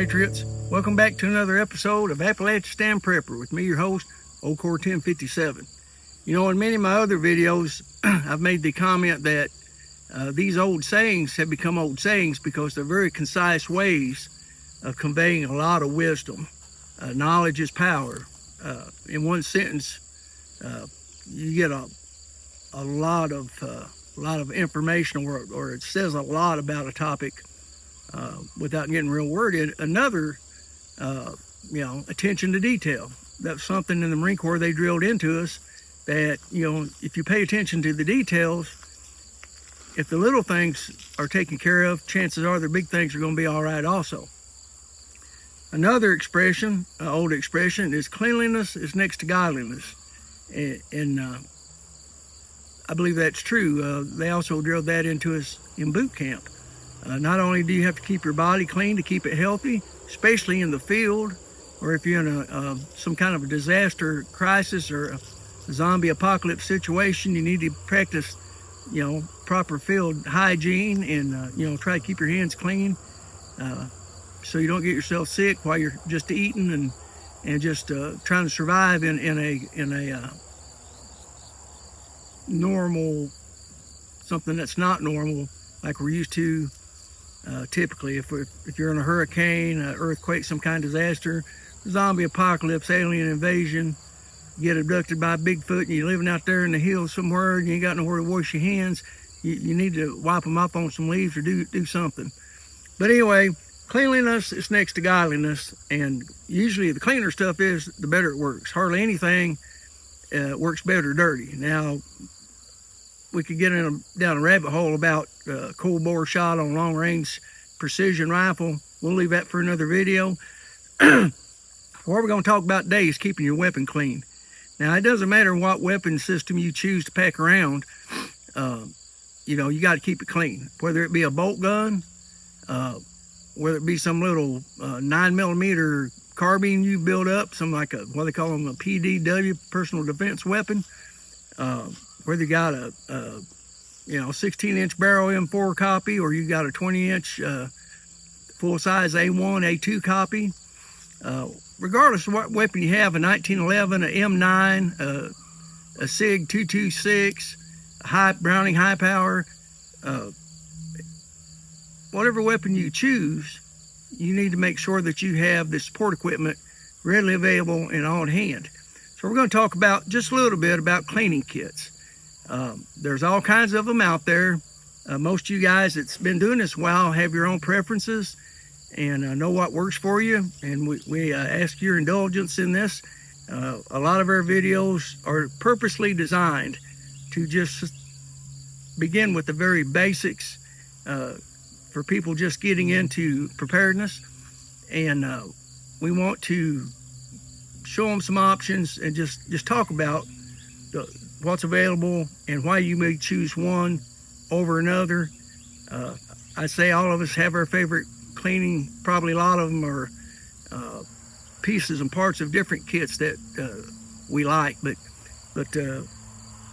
Patriots. Welcome back to another episode of Appalachia Stand Prepper with me, your host, Old Core 1057. You know, in many of my other videos, I've made the comment that these old sayings have become old sayings because they're very concise ways of conveying a lot of wisdom. Knowledge is power. In one sentence, you get a lot of information, or it says a lot about a topic without getting real worded. Another, attention to detail. That's something in the Marine Corps they drilled into us, that, if you pay attention to the details, if the little things are taken care of, chances are the big things are going to be all right also. Another expression, old expression, is cleanliness is next to godliness. And I believe that's true. They also drilled that into us in boot camp. Not only do you have to keep your body clean to keep it healthy, especially in the field, or if you're in some kind of a disaster crisis or a zombie apocalypse situation, you need to practice, proper field hygiene and, try to keep your hands clean so you don't get yourself sick while you're just eating and just trying to survive in a normal, something that's not normal like we're used to. Typically, if you're in a hurricane, earthquake, some kind of disaster, zombie apocalypse, alien invasion, you get abducted by Bigfoot, and you're living out there in the hills somewhere, and you ain't got nowhere to wash your hands, you need to wipe them up on some leaves or do something. But anyway, cleanliness is next to godliness, and usually the cleaner stuff is, the better it works. Hardly anything works better dirty. Now, we could get down a rabbit hole about cold bore shot on long range precision rifle. We'll leave that for another video. What we're going to talk about today is keeping your weapon clean. Now, it doesn't matter what weapon system you choose to pack around. You got to keep it clean. Whether it be a bolt gun, whether it be some little 9mm carbine you build up, some like what they call them, a PDW, personal defense weapon. Whether you got a 16-inch barrel M4 copy, or you got a 20-inch full-size A1, A2 copy. Regardless of what weapon you have, a 1911, a M9, a SIG 226, Browning high power, whatever weapon you choose, you need to make sure that you have the support equipment readily available and on hand. So we're going to talk about just a little bit about cleaning kits. There's all kinds of them out there. Most of you guys that's been doing this a while have your own preferences and know what works for you, and we ask your indulgence in this. A lot of our videos are purposely designed to just begin with the very basics for people just getting into preparedness, and we want to show them some options and just talk about what's available and why you may choose one over another. I say all of us have our favorite cleaning. Probably a lot of them are pieces and parts of different kits that we like, but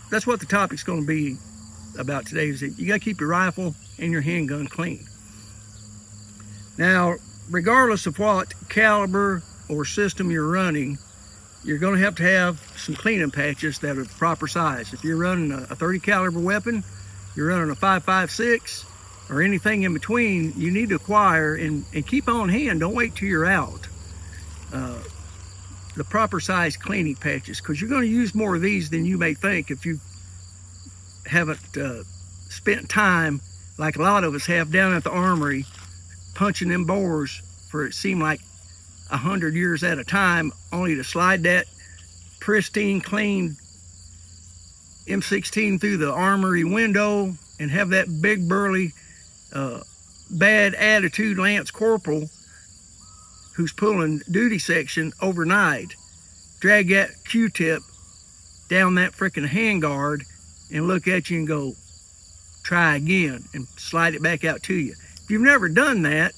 that's what the topic's going to be about today, is that you got to keep your rifle and your handgun clean. Now, regardless of what caliber or system you're running, you're going to have some cleaning patches that are the proper size. If you're running a 30 caliber weapon, you're running a 5.56, or anything in between, you need to acquire and keep on hand. Don't wait till you're out. The proper size cleaning patches, because you're going to use more of these than you may think if you haven't spent time, like a lot of us have, down at the armory punching them bores for it seemed like 100 years at a time, only to slide that pristine, clean M16 through the armory window and have that big, burly, bad attitude Lance Corporal who's pulling duty section overnight drag that Q-tip down that frickin' handguard and look at you and go, try again, and slide it back out to you. If you've never done that,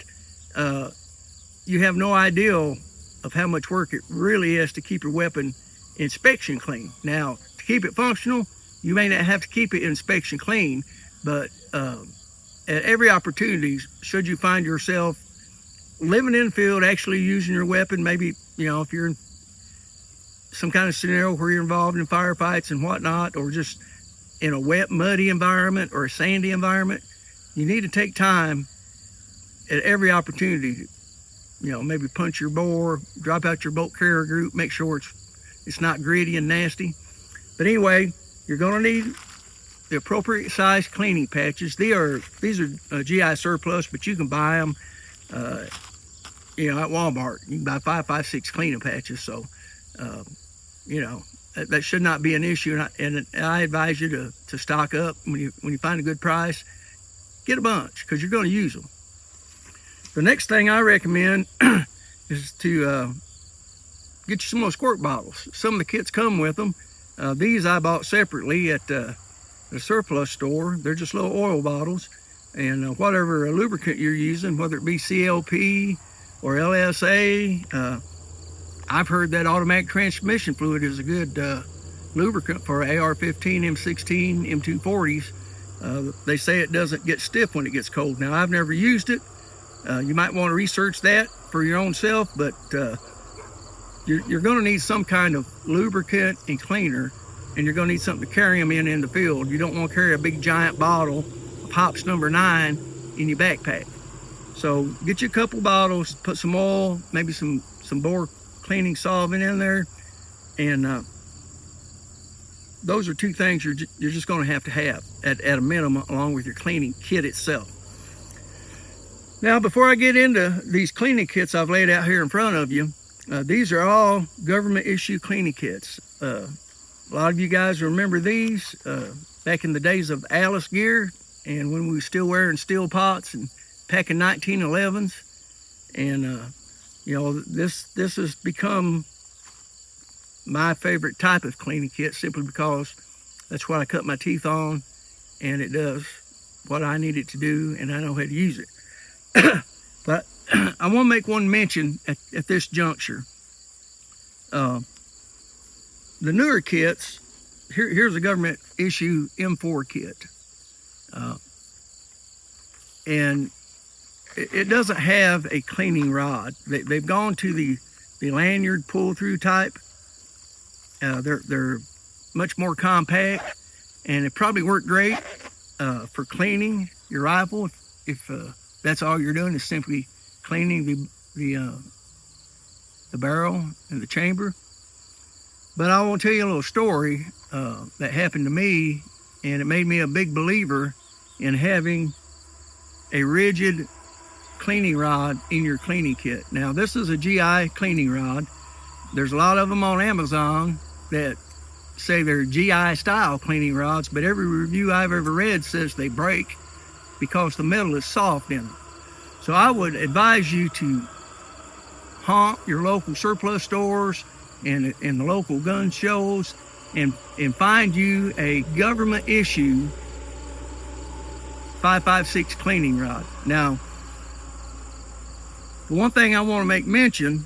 you have no idea of how much work it really is to keep your weapon inspection clean. Now, to keep it functional, you may not have to keep it inspection clean, but at every opportunity, should you find yourself living in the field, actually using your weapon, maybe, if you're in some kind of scenario where you're involved in firefights and whatnot, or just in a wet, muddy environment or a sandy environment, you need to take time at every opportunity, maybe punch your bore, drop out your bolt carrier group, make sure it's not gritty and nasty. But anyway, you're going to need the appropriate size cleaning patches. These are GI surplus, but you can buy them, at Walmart. You can buy 5.56 cleaning patches. So, that should not be an issue. And I advise you to stock up when you find a good price. Get a bunch because you're going to use them. The next thing I recommend is to get you some of those squirt bottles. Some of the kits come with them. These I bought separately at the surplus store. They're just little oil bottles, and whatever lubricant you're using, whether it be CLP or LSA, I've heard that automatic transmission fluid is a good lubricant for AR-15, M16, M240s. They say it doesn't get stiff when it gets cold. Now, I've never used it. You might want to research that for your own self, but you're going to need some kind of lubricant and cleaner, and you're going to need something to carry them in the field. You don't want to carry a big giant bottle of Hops number 9 in your backpack. So get you a couple bottles, put some oil, maybe some bore cleaning solvent in there, and those are two things you're just going to have at a minimum, along with your cleaning kit itself. Now, before I get into these cleaning kits I've laid out here in front of you, these are all government issue cleaning kits. A lot of you guys remember these back in the days of Alice gear, and when we were still wearing steel pots and packing 1911s. And this has become my favorite type of cleaning kit, simply because that's what I cut my teeth on, and it does what I need it to do, and I know how to use it. But I want to make one mention at this juncture. The newer kits, here's a government issue M4 kit. And it doesn't have a cleaning rod. They've gone to the lanyard pull-through type. They're much more compact, and it probably work great for cleaning your rifle if that's all you're doing is simply cleaning the barrel and the chamber. But I will tell you a little story that happened to me, and it made me a big believer in having a rigid cleaning rod in your cleaning kit. Now, this is a GI cleaning rod. There's a lot of them on Amazon that say they're GI style cleaning rods, but every review I've ever read says they break because the metal is soft in them. So I would advise you to haunt your local surplus stores and the local gun shows and find you a government issue 5.56 cleaning rod. Now, the one thing I want to make mention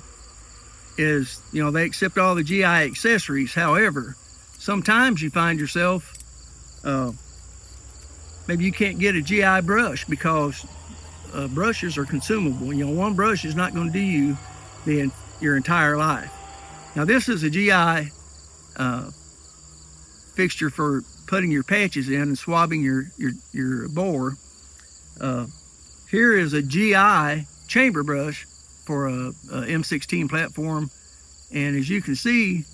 is, they accept all the GI accessories. However, sometimes you find yourself, maybe you can't get a GI brush because brushes are consumable. One brush is not going to do you your entire life. Now, this is a GI fixture for putting your patches in and swabbing your bore. Here is a GI chamber brush for a M16 platform, and as you can see,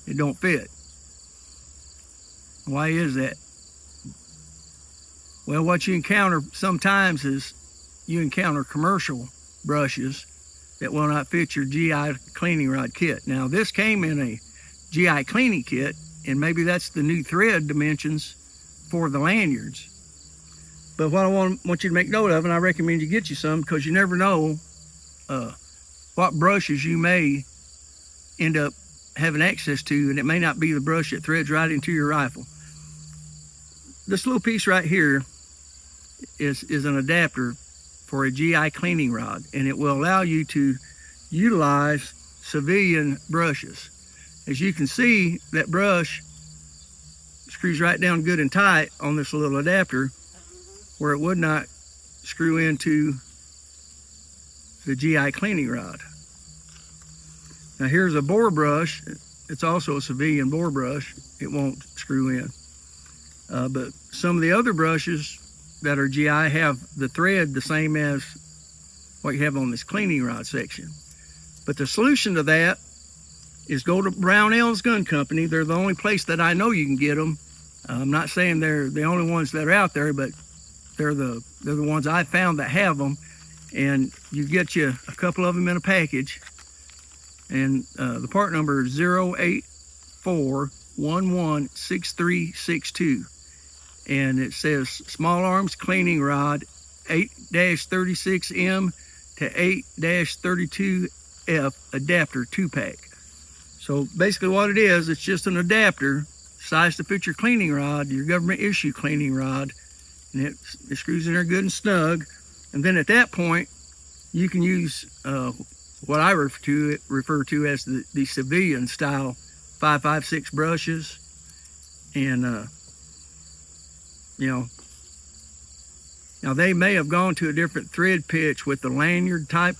it don't fit. Why is that? Well, what you encounter sometimes is you encounter commercial brushes that will not fit your GI cleaning rod kit. Now, this came in a GI cleaning kit, and maybe that's the new thread dimensions for the lanyards. But what I want you to make note of, and I recommend you get you some, because you never know what brushes you may end up having access to, and it may not be the brush that threads right into your rifle. This little piece right here is an adapter for a GI cleaning rod, and it will allow you to utilize civilian brushes. As you can see, that brush screws right down good and tight on this little adapter where it would not screw into the GI cleaning rod. Now here's a boar brush. It's also a civilian boar brush. It won't screw in. But some of the other brushes that are GI have the thread the same as what you have on this cleaning rod section. But the solution to that is go to Brownells Gun Company. They're the only place that I know you can get them. I'm not saying they're the only ones that are out there, but they're the ones I found that have them. And you get you a couple of them in a package. And the part number is 084116362. And it says small arms cleaning rod 8-36M to 8-32F adapter 2-pack. So basically what it is, it's just an adapter size to fit your cleaning rod, your government issue cleaning rod, and it screws in there good and snug. And then at that point, you can use what I refer to as the civilian style 5.56 brushes. And now they may have gone to a different thread pitch with the lanyard type,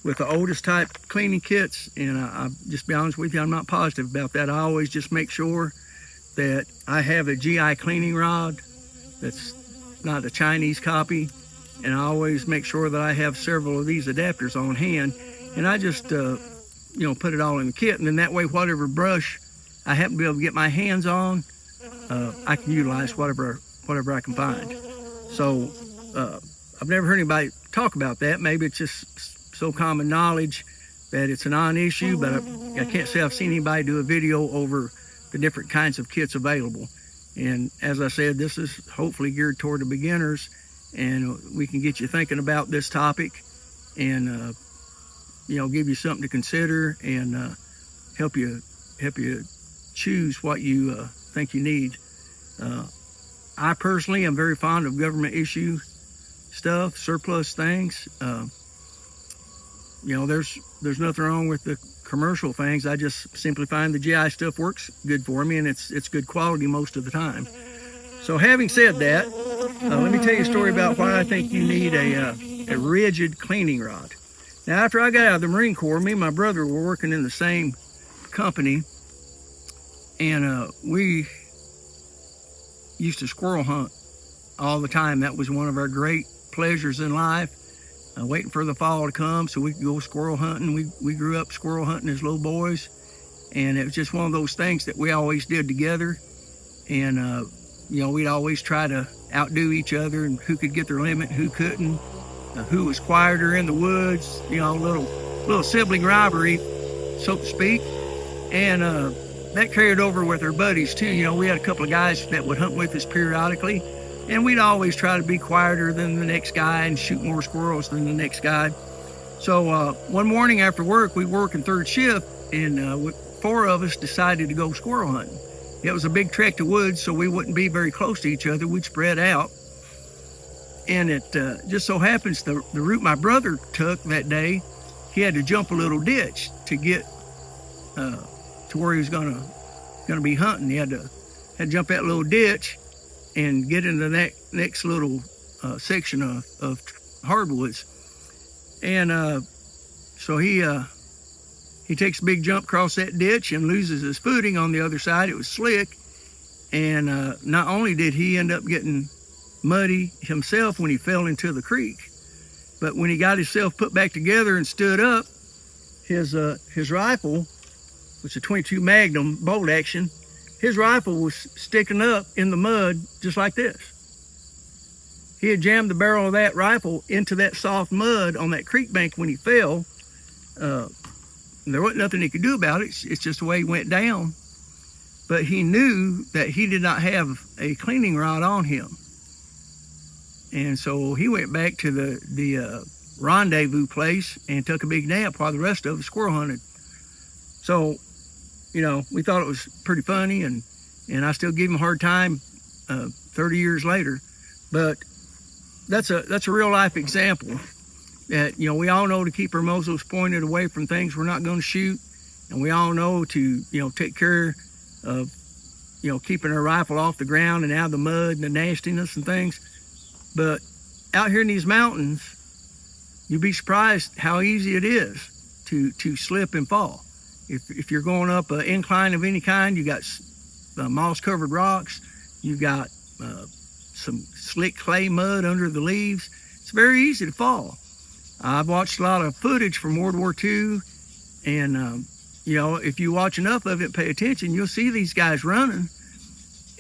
with the Otis type cleaning kits, and I'll just be honest with you, I'm not positive about that. I always just make sure that I have a GI cleaning rod that's not a Chinese copy, and I always make sure that I have several of these adapters on hand, and I just put it all in the kit, and then that way whatever brush I happen to be able to get my hands on, I can utilize whatever I can find. So I've never heard anybody talk about that. Maybe it's just so common knowledge that it's a non-issue, but I can't say I've seen anybody do a video over the different kinds of kits available. And as I said, this is hopefully geared toward the beginners, and we can get you thinking about this topic and give you something to consider and help you choose what you think you need. I personally am very fond of government issue stuff, surplus things. There's nothing wrong with the commercial things. I just simply find the GI stuff works good for me, and it's good quality most of the time. So having said that, let me tell you a story about why I think you need a rigid cleaning rod. Now, after I got out of the Marine Corps, me and my brother were working in the same company, and we used to squirrel hunt all the time. That was one of our great pleasures in life, waiting for the fall to come so we could go squirrel hunting. We grew up squirrel hunting as little boys, and it was just one of those things that we always did together. And we'd always try to outdo each other and who could get their limit, who couldn't, who was quieter in the woods, little sibling rivalry, so to speak. And that carried over with our buddies too. We had a couple of guys that would hunt with us periodically, and we'd always try to be quieter than the next guy and shoot more squirrels than the next guy. So one morning after work, we were working third shift, and 4 of us decided to go squirrel hunting. It was a big trek to woods, so we wouldn't be very close to each other. We'd spread out. And it just so happens the route my brother took that day, he had to jump a little ditch to get to where he was gonna be hunting. He had to jump that little ditch and get into that next little section of hardwoods. And so he takes a big jump across that ditch and loses his footing on the other side. It was slick, and not only did he end up getting muddy himself when he fell into the creek, but when he got himself put back together and stood up, his rifle, which is a .22 Magnum bolt action, his rifle was sticking up in the mud just like this. He had jammed the barrel of that rifle into that soft mud on that creek bank when he fell. There wasn't nothing he could do about it. It's just the way he went down. But he knew that he did not have a cleaning rod on him. And so he went back to the rendezvous place and took a big nap while the rest of us squirrel hunted. So, we thought it was pretty funny, and I still give him a hard time 30 years later. But that's a real life example that, we all know to keep our muzzles pointed away from things we're not going to shoot. And we all know to, take care of, keeping our rifle off the ground and out of the mud and the nastiness and things. But out here in these mountains, you'd be surprised how easy it is to slip and fall. If you're going up an incline of any kind, you got moss-covered rocks, you got some slick clay mud under the leaves. It's very easy to fall. I've watched a lot of footage from World War II, and if you watch enough of it and pay attention, you'll see these guys running,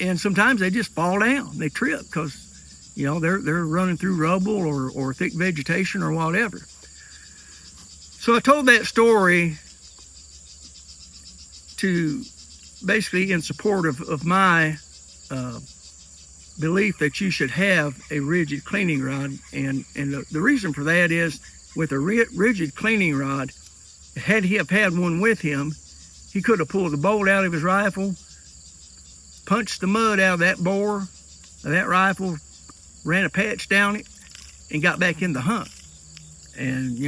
and sometimes they just fall down. They trip because they're running through rubble or thick vegetation or whatever. So I told that story to basically in support of my belief that you should have a rigid cleaning rod. And the reason for that is, with a rigid cleaning rod, had he have had one with him, he could have pulled the bolt out of his rifle, punched the mud out of that bore, of that rifle, ran a patch down it, and got back in the hunt. And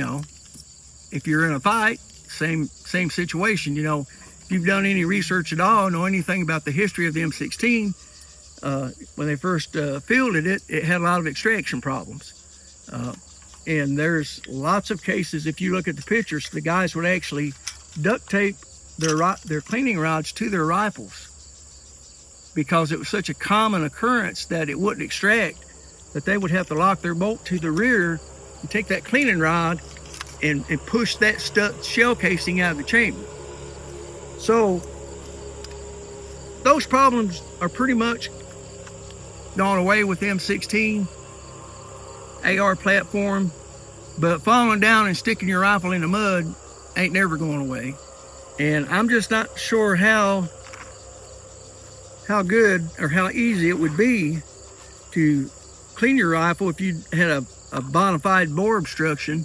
if you're in a fight, same situation. If you've done any research at all, know anything about the history of the M16, when they first fielded it, it had a lot of extraction problems. And there's lots of cases, if you look at the pictures, the guys would actually duct tape their cleaning rods to their rifles because it was such a common occurrence that it wouldn't extract, that they would have to lock their bolt to the rear and take that cleaning rod and push that stuck shell casing out of the chamber. So those problems are pretty much gone away with the M16 AR platform, but falling down and sticking your rifle in the mud ain't never going away. And I'm just not sure how good or how easy it would be to clean your rifle if you had a bona fide bore obstruction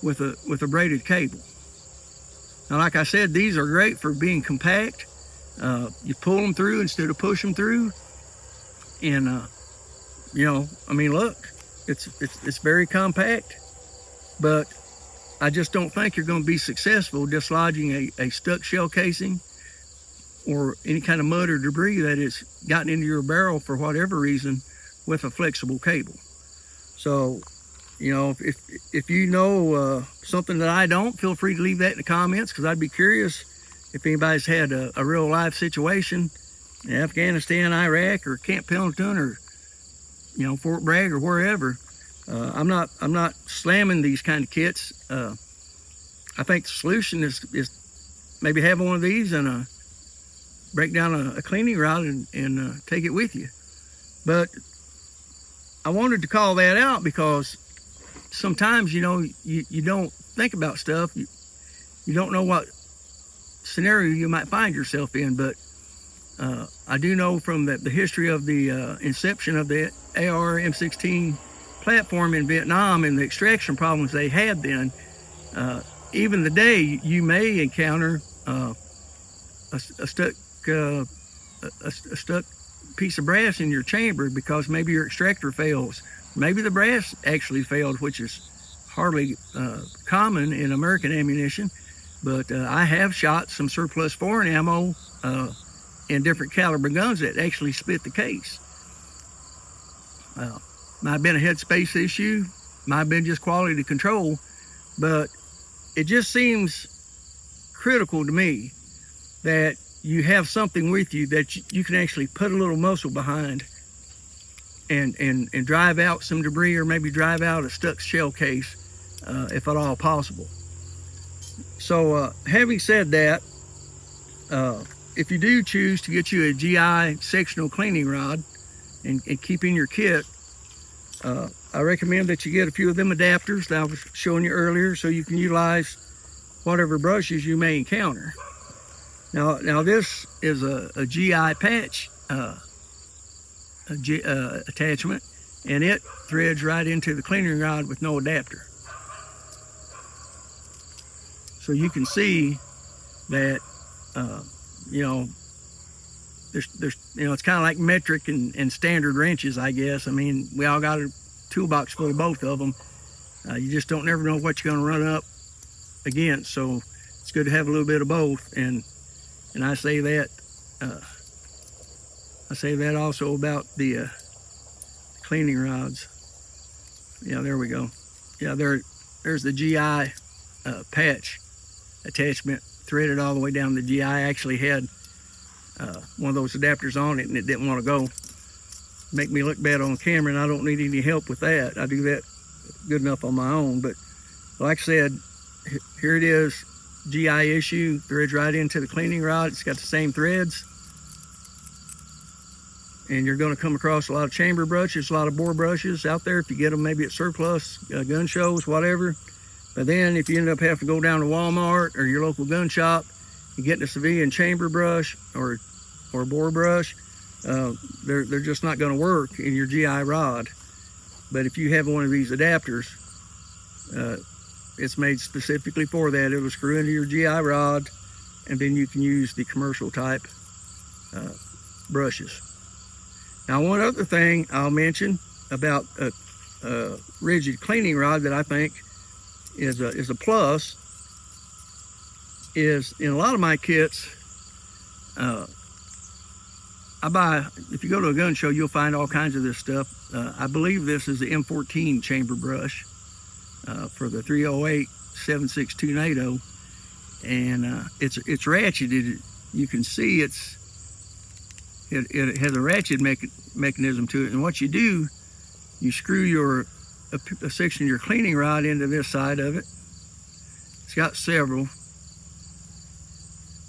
with a braided cable. Now, like I said, these are great for being compact. You pull them through instead of push them through. And, look, it's very compact, but I just don't think you're going to be successful dislodging a stuck shell casing or any kind of mud or debris that has gotten into your barrel for whatever reason with a flexible cable. So, if you know something that I don't, feel free to leave that in the comments, because I'd be curious if anybody's had a real life situation in Afghanistan, Iraq, or Camp Pendleton, or Fort Bragg, or wherever. I'm not slamming these kind of kits. I think the solution is maybe have one of these and break down a cleaning rod and take it with you. But I wanted to call that out because sometimes you don't think about stuff. You don't know what scenario you might find yourself in. But I do know from the history of the inception of the AR M16 platform in Vietnam and the extraction problems they had then, even today you may encounter a stuck piece of brass in your chamber because maybe your extractor fails. Maybe the brass actually failed, which is hardly common in American ammunition. But I have shot some surplus foreign ammo in different caliber guns that actually split the case. Might have been a headspace issue, might have been just quality control, but it just seems critical to me that you have something with you that you can actually put a little muscle behind and drive out some debris, or maybe drive out a stuck shell case if at all possible. So having said that, if you do choose to get you a GI sectional cleaning rod and keep in your kit, I recommend that you get a few of them adapters that I was showing you earlier, so you can utilize whatever brushes you may encounter. Now this is a GI patch attachment, and it threads right into the cleaning rod with no adapter. So you can see that there's it's kind of like metric and standard wrenches, I guess. I mean, we all got a toolbox full of both of them. You just don't never know what you're going to run up against, so it's good to have a little bit of both. And I say that also about the cleaning rods. Yeah, there we go. Yeah, there's the GI patch attachment threaded all the way down. The GI actually had one of those adapters on it, and it didn't want to go. Make me look bad on camera, and I don't need any help with that. I do that good enough on my own. But like I said, here it is, GI issue, threads right into the cleaning rod. It's got the same threads. And you're going to come across a lot of chamber brushes, a lot of bore brushes out there if you get them maybe at surplus, gun shows, whatever. But then if you end up having to go down to Walmart or your local gun shop and get a civilian chamber brush or a bore brush, they're just not going to work in your GI rod. But if you have one of these adapters, it's made specifically for that. It'll screw into your GI rod, and then you can use the commercial type brushes. Now, one other thing I'll mention about a rigid cleaning rod that I think is a plus is in a lot of my kits, if you go to a gun show, you'll find all kinds of this stuff. I believe this is the M14 chamber brush for the 308 7.62 NATO, and it's ratcheted. You can see it has a ratchet mechanism to it, and what you do, you screw a section of your cleaning rod into this side of it. It's got several.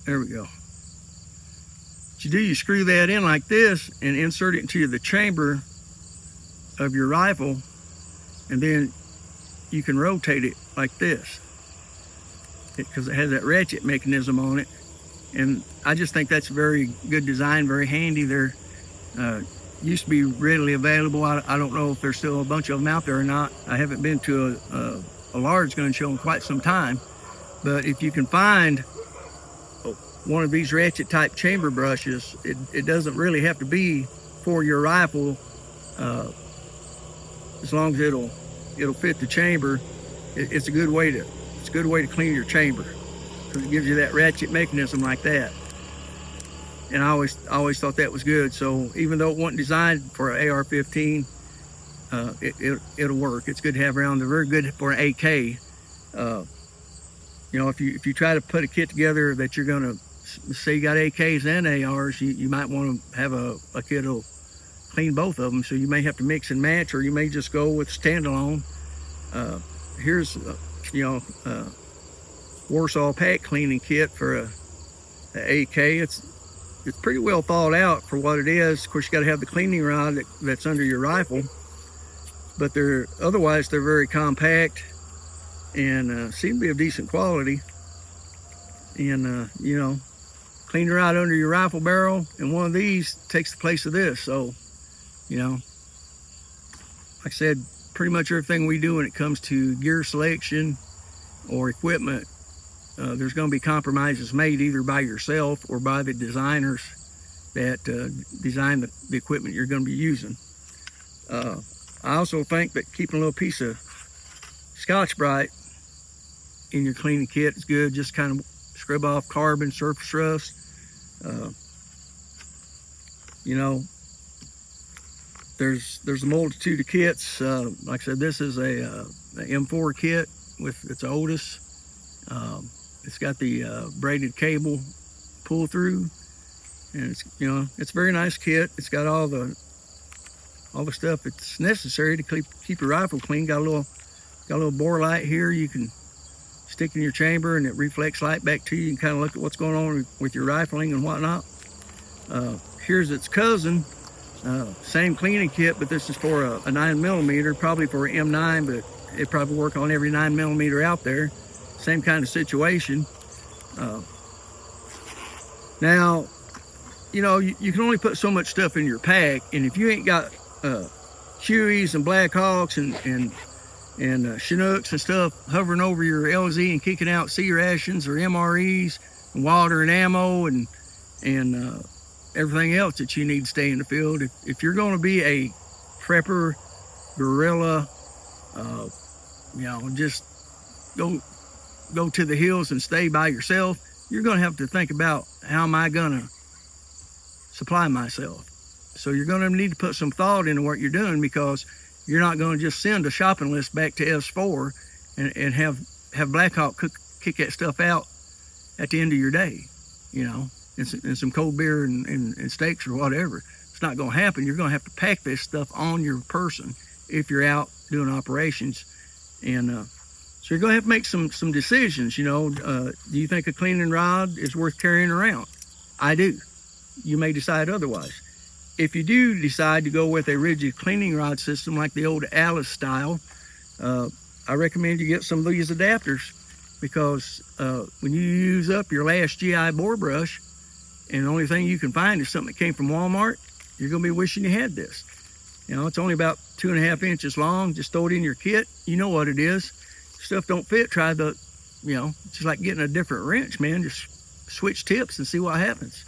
There we go. What you do, you screw that in like this and insert it into the chamber of your rifle, and then you can rotate it like this because it has that ratchet mechanism on it. And I just think that's a very good design, very handy. They're used to be readily available. I don't know if there's still a bunch of them out there or not. I haven't been to a large gun show in quite some time. But if you can find one of these ratchet type chamber brushes, it doesn't really have to be for your rifle. As long as it'll fit the chamber, it's a good way to clean your chamber, because it gives you that ratchet mechanism like that. And I always thought that was good. So even though it wasn't designed for an AR-15, it'll work. It's good to have around. They're very good for an AK. If you try to put a kit together that you're gonna say you got AKs and ARs, you might want to have a kit that'll clean both of them. So you may have to mix and match, or you may just go with standalone. Here's Warsaw pack cleaning kit for a AK. It's pretty well thought out for what it is. Of course, you got to have the cleaning rod that's under your rifle, but otherwise they're very compact and seem to be of decent quality. And cleaning rod under your rifle barrel, and one of these takes the place of this. So, like I said, pretty much everything we do when it comes to gear selection or equipment, there's going to be compromises made either by yourself or by the designers that design the equipment you're going to be using. I also think that keeping a little piece of Scotch-Brite in your cleaning kit is good. Just kind of scrub off carbon, surface rust. There's a multitude of kits. Like I said, this is a M4 kit with its Otis. It's got the braided cable pull through, and it's a very nice kit. It's got all the stuff that's necessary to keep your rifle clean. Got a little bore light here you can stick in your chamber, and it reflects light back to you. You can kind of look at what's going on with your rifling and whatnot. Here's its cousin, same cleaning kit, but this is for a 9mm, probably for an M9, but it probably work on every 9mm out there. Same kind of situation. Now, you can only put so much stuff in your pack, and if you ain't got Hueys and Blackhawks and Chinooks and stuff hovering over your LZ and kicking out C rations or MREs and water and ammo and everything else that you need to stay in the field, if you're going to be a prepper, guerrilla, just go to the hills and stay by yourself, you're going to have to think about, how am I going to supply myself? So you're going to need to put some thought into what you're doing, because you're not going to just send a shopping list back to S4 and have Blackhawk kick that stuff out at the end of your day, you know, and some cold beer and steaks or whatever. It's not going to happen. You're going to have to pack this stuff on your person if you're out doing operations. And so you're going to have to make some decisions, you know. Do you think a cleaning rod is worth carrying around? I do. You may decide otherwise. If you do decide to go with a rigid cleaning rod system like the old Alice style, I recommend you get some of these adapters, because when you use up your last GI bore brush and the only thing you can find is something that came from Walmart, you're going to be wishing you had this. You know, it's only about 2.5 inches long. Just throw it in your kit. You know what it is. Stuff don't fit, try the, you know, just like getting a different wrench, man. Just switch tips and see what happens.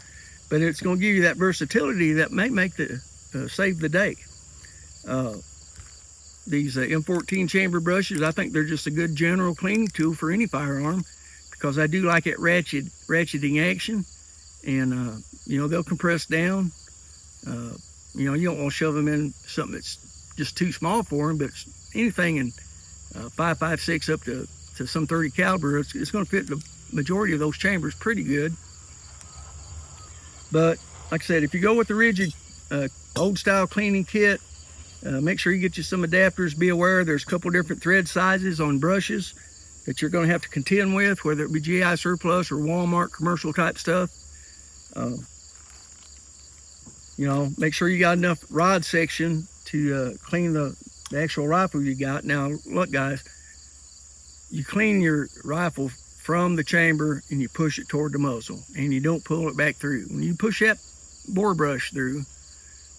But it's going to give you that versatility that may make save the day. These M14 chamber brushes, I think they're just a good general cleaning tool for any firearm, because I do like it ratcheting action, and you know, they'll compress down. You know, you don't want to shove them in something that's just too small for them, but anything in 5.56 up to some 30 caliber, it's going to fit the majority of those chambers pretty good. But like I said, if you go with the rigid old style cleaning kit, make sure you get you some adapters. Be aware there's a couple different thread sizes on brushes that you're going to have to contend with, whether it be GI surplus or Walmart commercial type stuff. You know, make sure you got enough rod section to clean the actual rifle you got. Now, look, guys, you clean your rifle from the chamber and you push it toward the muzzle, and you don't pull it back through. When you push that bore brush through,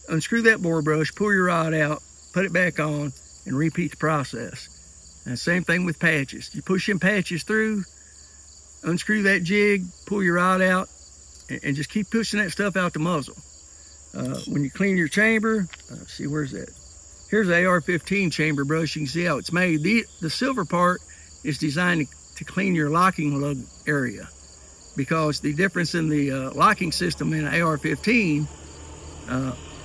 unscrew that bore brush, pull your rod out, put it back on, and repeat the process. And same thing with patches. You push them patches through, unscrew that jig, pull your rod out, and just keep pushing that stuff out the muzzle. When you clean your chamber, see, where's that? Here's the AR-15 chamber brush. You can see how it's made. The silver part is designed to clean your locking lug area, because the difference in the locking system in an AR-15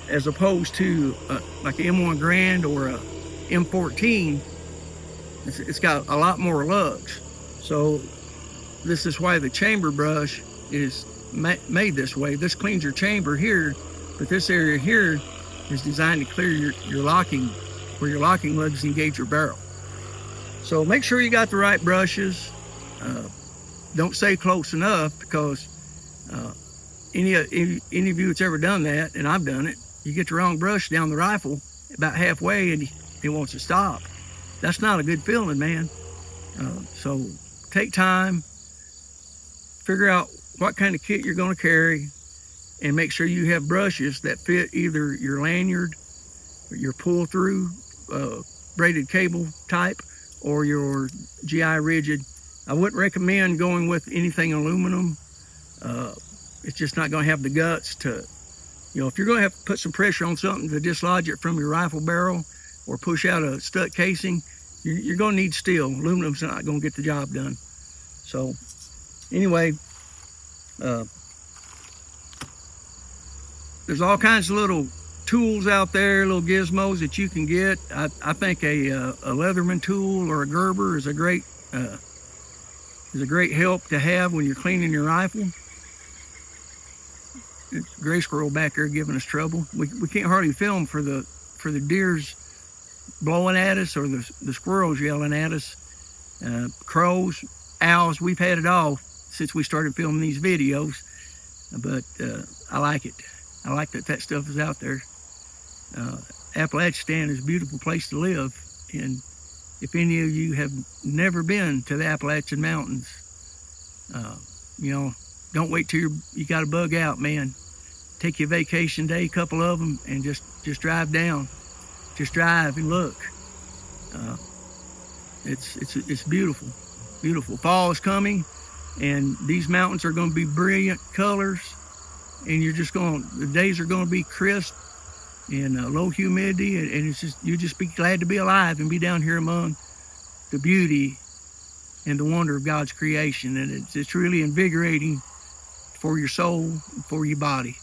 as opposed to like an M1 Garand or a M14, it's got a lot more lugs. So this is why the chamber brush is made this way. This cleans your chamber here, but this area here is designed to clear your locking, where your locking lugs engage your barrel. So make sure you got the right brushes. Don't say close enough, because any of you that's ever done that, and I've done it, you get the wrong brush down the rifle about halfway and it wants to stop. That's not a good feeling, man. So take time, figure out what kind of kit you're going to carry, and make sure you have brushes that fit either your lanyard, or your pull-through braided cable type, or your GI rigid. I wouldn't recommend going with anything aluminum. It's just not going to have the guts to, you know, if you're going to have to put some pressure on something to dislodge it from your rifle barrel or push out a stuck casing, you're going to need steel. Aluminum's not going to get the job done. So anyway, there's all kinds of little tools out there, little gizmos that you can get. I think a Leatherman tool or a Gerber is a great help to have when you're cleaning your rifle. It's Gray Squirrel back there giving us trouble. We can't hardly film for the deers blowing at us, or the squirrels yelling at us. Crows, owls, we've had it all since we started filming these videos. But I like it. I like that stuff is out there. Appalachian is a beautiful place to live, and if any of you have never been to the Appalachian Mountains, you know, don't wait till you got to bug out, man. Take your vacation day, a couple of them, and just drive down. Just drive and look. It's beautiful, beautiful. Fall is coming, and these mountains are going to be brilliant colors, and the days are going to be crisp and low humidity, and it's just, you just be glad to be alive and be down here among the beauty and the wonder of God's creation. And it's really invigorating for your soul, for your body.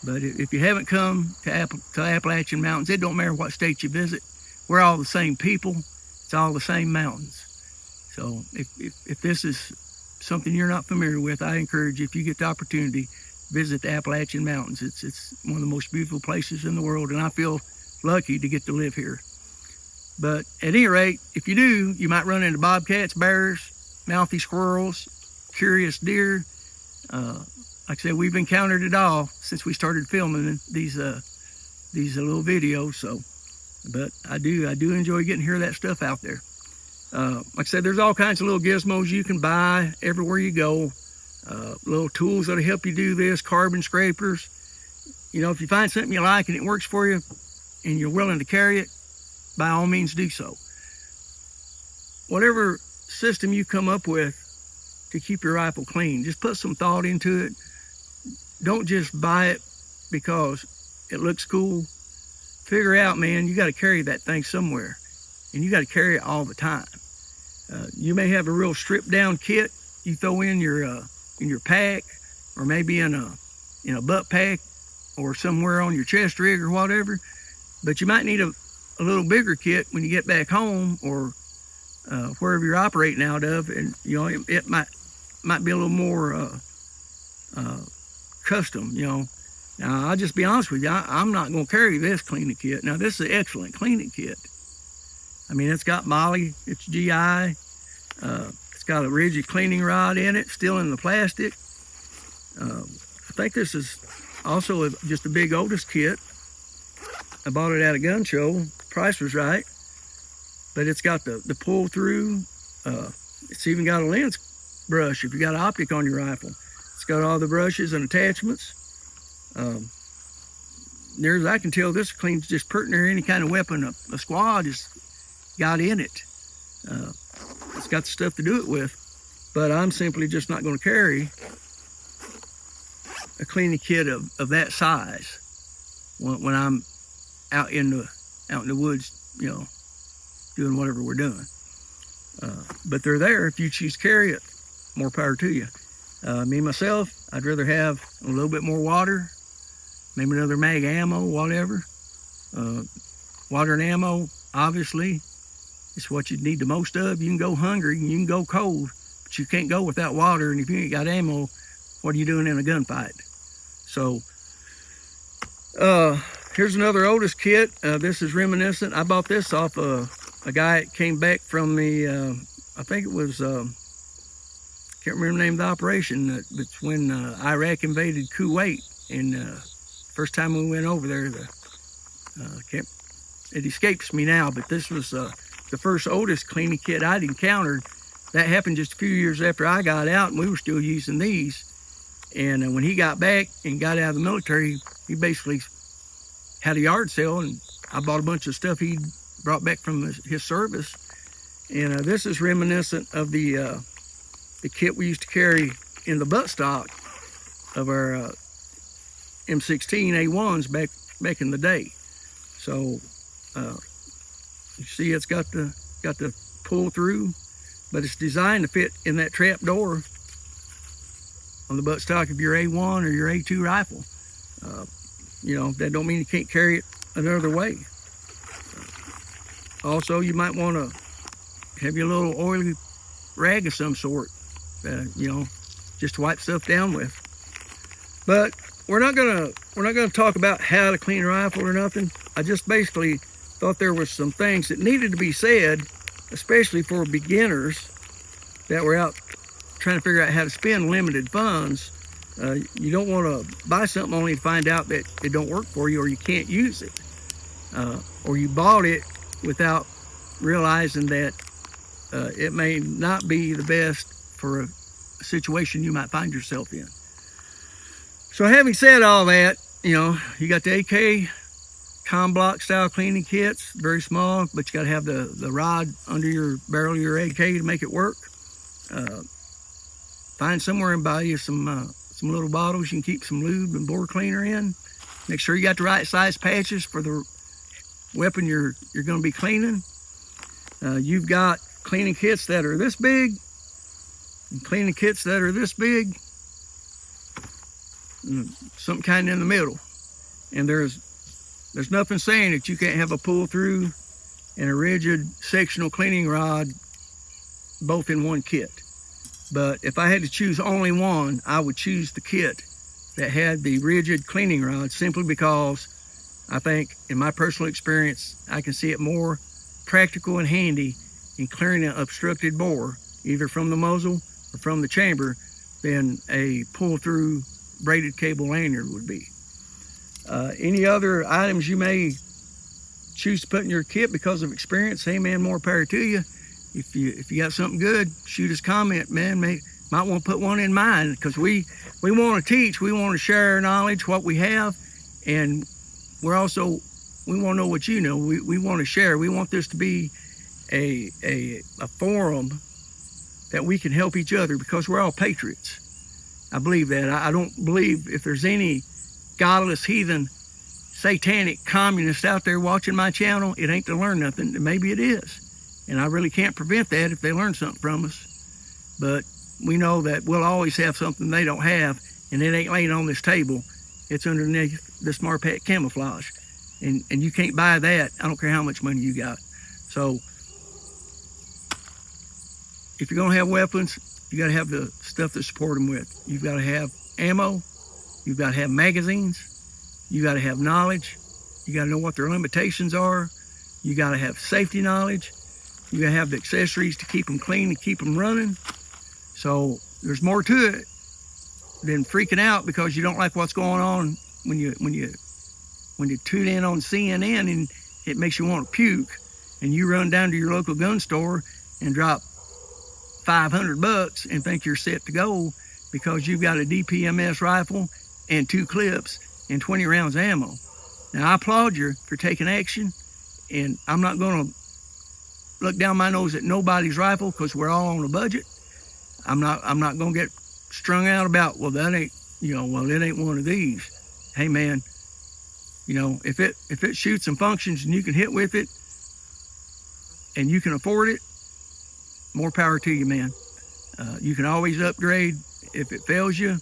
But if you haven't come to Appalachian Mountains, it don't matter what state you visit. We're all the same people. It's all the same mountains. So if this is something you're not familiar with, I encourage you, if you get the opportunity, visit the Appalachian Mountains. It's one of the most beautiful places in the world, and I feel lucky to get to live here. But at any rate, if you do, you might run into bobcats, bears, mouthy squirrels, curious deer. Like I said, we've encountered it all since we started filming these little videos. So, but I do enjoy getting to hear that stuff out there. Like I said, there's all kinds of little gizmos you can buy everywhere you go. Little tools that'll help you do this, carbon scrapers. You know, if you find something you like and it works for you and you're willing to carry it, by all means do so. Whatever system you come up with to keep your rifle clean, just put some thought into it. Don't just buy it because it looks cool. Figure out, man, you got to carry that thing somewhere, and you got to carry it all the time. You may have a real stripped down kit you throw in your pack, or maybe in a butt pack, or somewhere on your chest rig or whatever. But you might need a little bigger kit when you get back home, or wherever you're operating out of, and you know it might be a little more custom. You know, now I'll just be honest with you, I'm not going to carry this cleaning kit. Now this is an excellent cleaning kit. I mean, it's got MOLLE, it's GI, it's got a rigid cleaning rod in it, still in the plastic. I think this is also just a big Otis kit. I bought it at a gun show. Price was right, but it's got the pull through. It's even got a lens brush if you got an optic on your rifle. It's got all the brushes and attachments. Near as I can tell, this cleans just pert near any kind of weapon a squad has got in it. It's got the stuff to do it with, but I'm simply just not going to carry a cleaning kit of that size when I'm out in the woods, you know, doing whatever we're doing. But they're there if you choose to carry it. More power to you. Me myself, I'd rather have a little bit more water, maybe another mag ammo, whatever. Water and ammo, obviously, is what you need the most of. You can go hungry, you can go cold, but you can't go without water. And if you ain't got ammo, what are you doing in a gunfight? So, here's another Otis kit. This is reminiscent. I bought this off a guy that came back from the, I think it was, can't remember the name of the operation, but when Iraq invaded Kuwait, and first time we went over there, it escapes me now, but this was the first Otis cleaning kit I'd encountered. That happened just a few years after I got out, and we were still using these. And when he got back and got out of the military, he basically had a yard sale, and I bought a bunch of stuff he brought back from his service. And this is reminiscent of the kit we used to carry in the buttstock of our M16 A1s back in the day. So you see, it's got the pull through, but it's designed to fit in that trap door on the buttstock of your A1 or your A2 rifle. You know, that don't mean you can't carry it another way. Also, you might want to have your little oily rag of some sort, you know, just to wipe stuff down with. But we're not gonna talk about how to clean a rifle or nothing. I just basically thought there was some things that needed to be said, especially for beginners that were out trying to figure out how to spend limited funds. You don't want to buy something only to find out that it don't work for you, or you can't use it, or you bought it without realizing that it may not be the best for a situation you might find yourself in. So having said all that, you know, you got the AK ComBlock style cleaning kits, very small, but you got to have the rod under your barrel of your AK to make it work. Find somewhere and buy you some little bottles you can keep some lube and bore cleaner in. Make sure you got the right size patches for the weapon you're going to be cleaning. You've got cleaning kits that are this big, and cleaning kits that are this big, and some kind in the middle. And there's nothing saying that you can't have a pull-through and a rigid sectional cleaning rod both in one kit. But if I had to choose only one, I would choose the kit that had the rigid cleaning rod, simply because I think, in my personal experience, I can see it more practical and handy in clearing an obstructed bore, either from the muzzle or from the chamber, than a pull-through braided cable lanyard would be. Any other items you may choose to put in your kit because of experience, hey man, more power to you. If you got something good, shoot us a comment, man. Might want to put one in mine, because we want to teach, we want to share our knowledge, what we have, and we want to know what you know. We want to share. We want this to be a forum that we can help each other, because we're all patriots. I believe that. I don't believe if there's any godless, heathen, satanic communists out there watching my channel, it ain't to learn nothing. Maybe it is, and I really can't prevent that if they learn something from us. But we know that we'll always have something they don't have, and it ain't laying on this table. It's underneath this Marpat camouflage, and you can't buy that. I don't care how much money you got. So if you're gonna have weapons, you gotta have the stuff to support them with. You've gotta have ammo, you've gotta have magazines, you gotta have knowledge, you gotta know what their limitations are, you gotta have safety knowledge, you gotta have the accessories to keep them clean and keep them running. So there's more to it than freaking out because you don't like what's going on when you tune in on CNN and it makes you want to puke, and you run down to your local gun store and drop $500 and think you're set to go because you've got a DPMS rifle and 2 clips and 20 rounds of ammo. Now, I applaud you for taking action, and I'm not going to look down my nose at nobody's rifle because we're all on a budget. I'm not going to get strung out about, well, that ain't, it ain't one of these. Hey, man, if it shoots and functions and you can hit with it and you can afford it, more power to you, man. You can always upgrade. If it fails you,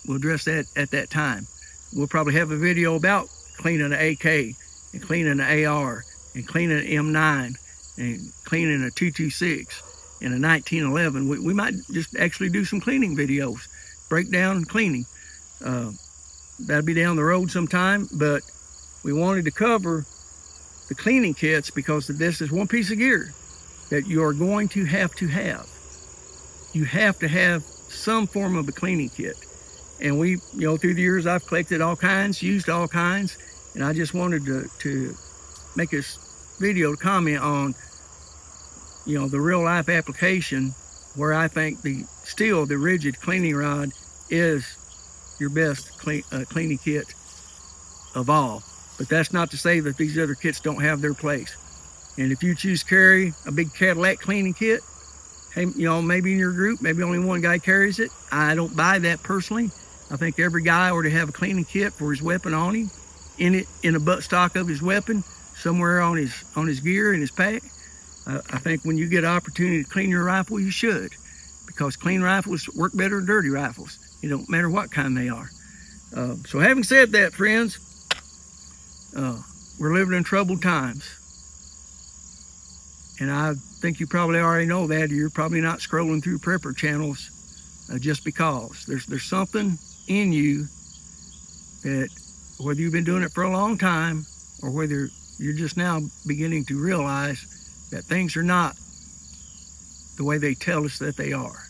we'll address that at that time. We'll probably have a video about cleaning an AK and cleaning an AR and cleaning an M9 and cleaning a 226 and a 1911. We might just actually do some cleaning videos, breakdown cleaning. That'll be down the road sometime, but we wanted to cover the cleaning kits because this is one piece of gear that you are going to have. You have to have some form of a cleaning kit. And we, through the years, I've collected all kinds, used all kinds, and I just wanted to make this video to comment on, the real life application where I think the rigid cleaning rod is your best cleaning kit of all. But that's not to say that these other kits don't have their place. And if you choose to carry a big Cadillac cleaning kit, hey, maybe in your group, maybe only one guy carries it. I don't buy that personally. I think every guy ought to have a cleaning kit for his weapon on him, in a buttstock of his weapon, somewhere on his gear in his pack. I think when you get an opportunity to clean your rifle, you should, because clean rifles work better than dirty rifles. It don't matter what kind they are. So having said that, friends, we're living in troubled times. And I think you probably already know that. You're probably not scrolling through prepper channels just because. There's something in you that, whether you've been doing it for a long time or whether you're just now beginning to realize that things are not the way they tell us that they are.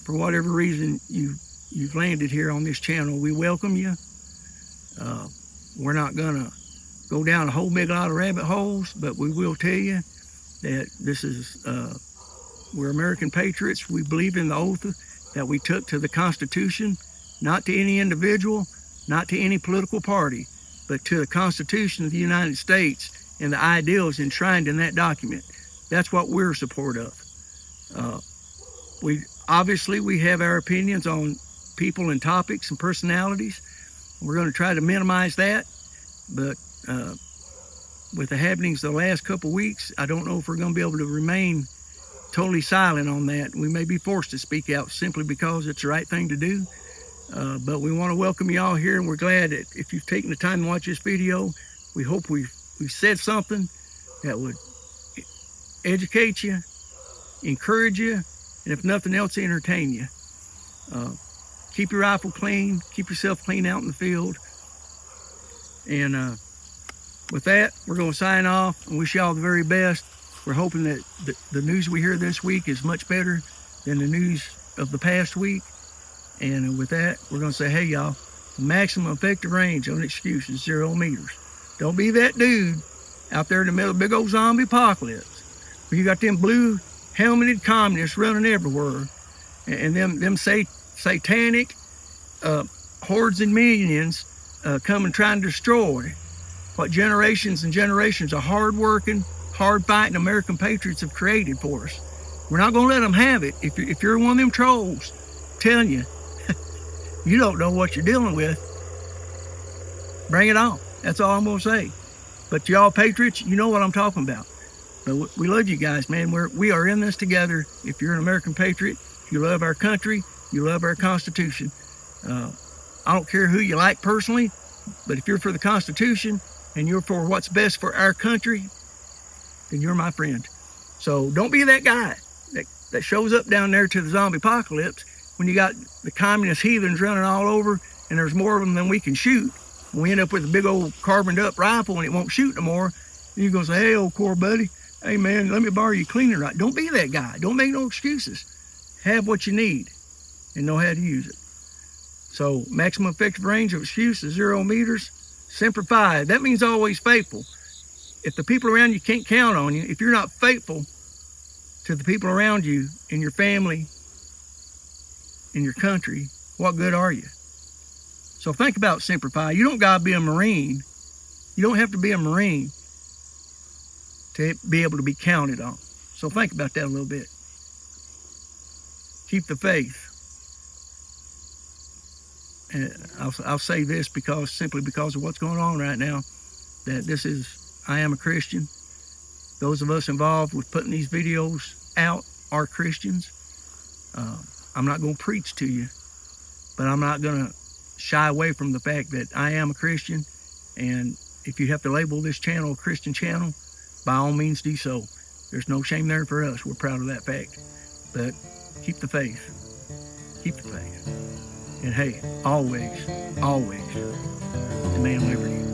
For whatever reason you've landed here on this channel, we welcome you. We're not gonna go down a whole big lot of rabbit holes, but we will tell you that this is, we're American patriots. We believe in the oath that we took to the Constitution, not to any individual, not to any political party, but to the Constitution of the United States and the ideals enshrined in that document. That's what we're in support of. We have our opinions on people and topics and personalities. We're going to try to minimize that, but with the happenings of the last couple weeks, I don't know if we're going to be able to remain totally silent on that. We may be forced to speak out simply because it's the right thing to do. But we want to welcome you all here, and we're glad that if you've taken the time to watch this video, we hope we've said something that would educate you, encourage you, and if nothing else, entertain you. Keep your rifle clean, keep yourself clean out in the field. And with that, we're going to sign off and wish you all the very best. We're hoping that the news we hear this week is much better than the news of the past week. And with that, we're going to say, hey, y'all, the maximum effective range of an excuse is 0 meters. Don't be that dude out there in the middle of a big old zombie apocalypse where you got them blue helmeted communists running everywhere, and them satanic hordes and minions come and trying to destroy what generations and generations of hard-working, hard-fighting American patriots have created for us. We're not going to let them have it. If you're one of them trolls, I'm telling you, you don't know what you're dealing with. Bring it on. That's all I'm going to say. But y'all patriots, you know what I'm talking about. But we love you guys, man. We are in this together. If you're an American patriot, you love our country, you love our Constitution. I don't care who you like personally, but if you're for the Constitution and you're for what's best for our country, then you're my friend. So don't be that guy that shows up down there to the zombie apocalypse when you got the communist heathens running all over and there's more of them than we can shoot. We end up with a big old carboned up rifle and it won't shoot no more. And you're going to say, hey, old core buddy, hey, man, let me borrow your cleaner rod. Don't be that guy. Don't make no excuses. Have what you need and know how to use it. So maximum effective range of excuse is 0 meters. Semper Fi. That means always faithful. If the people around you can't count on you, if you're not faithful to the people around you in your family, in your country, what good are you? So think about Semper Fi. You don't got to be a Marine. You don't have to be a Marine to be able to be counted on. So think about that a little bit. Keep the faith. And I'll say this simply because of what's going on right now, that I am a Christian. Those of us involved with putting these videos out are Christians. I'm not going to preach to you, but I'm not going to shy away from the fact that I am a Christian. And if you have to label this channel a Christian channel, by all means do so. There's no shame there for us. We're proud of that fact. But keep the faith. Keep the faith. And hey, always, always demand liberty.